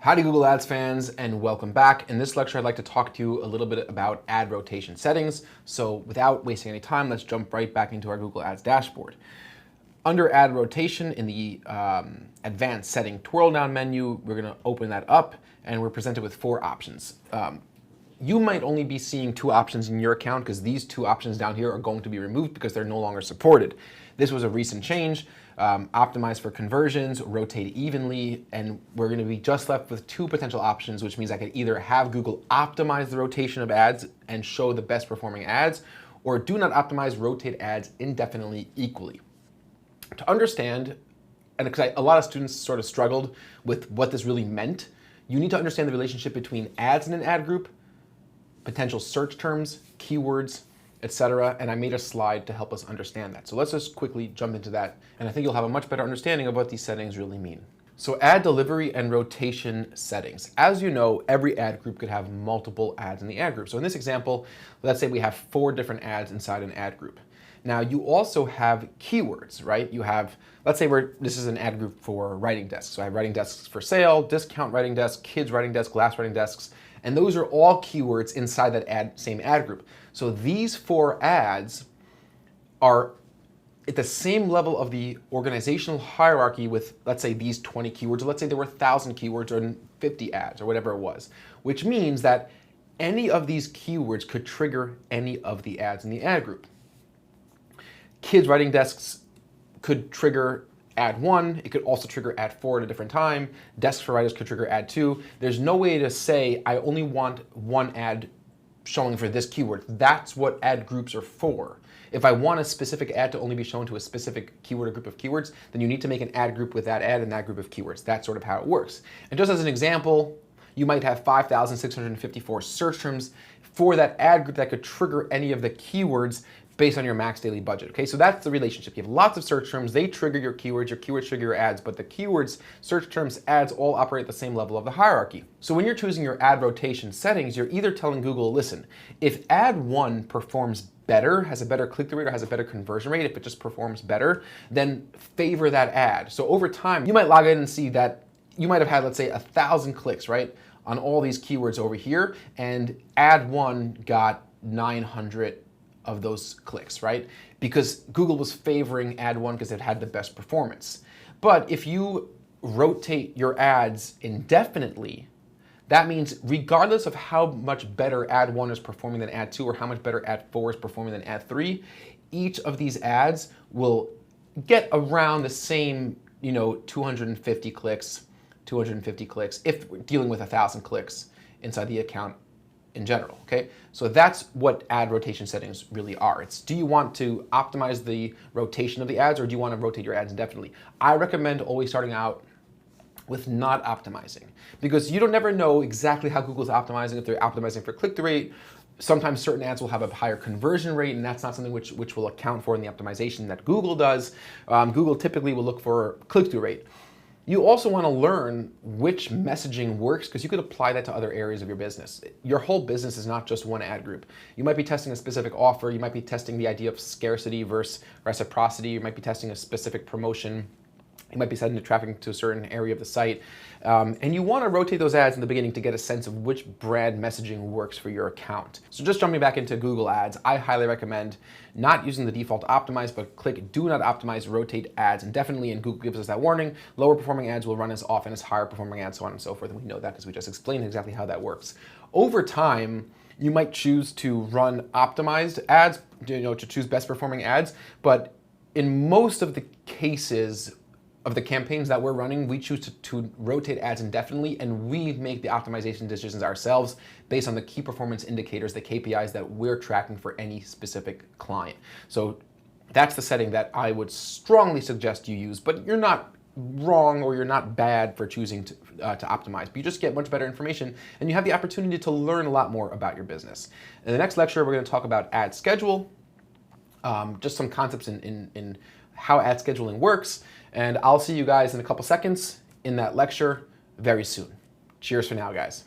Howdy Google Ads fans, and welcome back. In this lecture, I'd like to talk to you a little bit about ad rotation settings. So without wasting any time, let's jump right back into our Google Ads dashboard. Under ad rotation in the advanced setting twirl down menu, we're gonna open that up and we're presented with 4 options. You might only be seeing 2 options in your account because these 2 options down here are going to be removed because they're no longer supported. This was a recent change. Optimize for conversions, rotate evenly, and we're going to be just left with 2 potential options, which means I could either have Google optimize the rotation of ads and show the best performing ads, or do not optimize, rotate ads indefinitely equally. To understand, and because a lot of students sort of struggled with what this really meant, you need to understand the relationship between ads in an ad group, potential search terms, keywords, etc. And I made a slide to help us understand that. So let's just quickly jump into that, and I think you'll have a much better understanding of what these settings really mean. So ad delivery and rotation settings. As you know, every ad group could have multiple ads in the ad group. So in this example, let's say we have 4 different ads inside an ad group. Now you also have keywords, right? You have, let's say this is an ad group for writing desks. So I have writing desks for sale, discount writing desk, kids writing desk, glass writing desks, and those are all keywords inside that same ad group. So these 4 ads are at the same level of the organizational hierarchy with, let's say, these 20 keywords, or let's say there were 1,000 keywords or 50 ads or whatever it was, which means that any of these keywords could trigger any of the ads in the ad group. Kids writing desks could trigger ad 1, it could also trigger ad 4 at a different time. Desks for writers could trigger ad 2. There's no way to say, I only want one ad showing for this keyword. That's what ad groups are for. If I want a specific ad to only be shown to a specific keyword or group of keywords, then you need to make an ad group with that ad and that group of keywords. That's sort of how it works. And just as an example, you might have 5,654 search terms for that ad group that could trigger any of the keywords based on your max daily budget. Okay, so that's the relationship. You have lots of search terms, they trigger your keywords trigger your ads, but the keywords, search terms, ads all operate at the same level of the hierarchy. So when you're choosing your ad rotation settings, you're either telling Google, listen, if ad 1 performs better, has a better click-through rate, or has a better conversion rate, if it just performs better, then favor that ad. So over time, you might log in and see that you might have had, let's say, 1,000 clicks, right, on all these keywords over here, and ad 1 got 900 of those clicks, right? Because Google was favoring ad 1 because it had the best performance. But if you rotate your ads indefinitely, that means regardless of how much better ad 1 is performing than ad 2 or how much better ad 4 is performing than ad 3, each of these ads will get around the same, 250 clicks if we're dealing with 1,000 clicks inside the account in general, okay? So that's what ad rotation settings really are. It's, do you want to optimize the rotation of the ads, or do you want to rotate your ads indefinitely? I recommend always starting out with not optimizing, because you don't never know exactly how Google's optimizing, if they're optimizing for click-through rate. Sometimes certain ads will have a higher conversion rate, and that's not something which will account for in the optimization that Google does. Google typically will look for click-through rate. You also want to learn which messaging works, because you could apply that to other areas of your business. Your whole business is not just one ad group. You might be testing a specific offer. You might be testing the idea of scarcity versus reciprocity. You might be testing a specific promotion. You might be sending traffic to a certain area of the site. And you want to rotate those ads in the beginning to get a sense of which brand messaging works for your account. So just jumping back into Google Ads, I highly recommend not using the default optimize, but click do not optimize, rotate ads indefinitely, and Google gives us that warning. Lower performing ads will run as often as higher performing ads, so on and so forth. And we know that because we just explained exactly how that works. Over time, you might choose to run optimized ads, to choose best performing ads, but in most of the cases, of the campaigns that we're running, we choose to rotate ads indefinitely, and we make the optimization decisions ourselves based on the key performance indicators, the KPIs that we're tracking for any specific client. So that's the setting that I would strongly suggest you use, but you're not wrong or you're not bad for choosing to optimize, but you just get much better information and you have the opportunity to learn a lot more about your business. In the next lecture, we're going to talk about ad schedule, just some concepts in how ad scheduling works. And I'll see you guys in a couple seconds in that lecture very soon. Cheers for now, guys.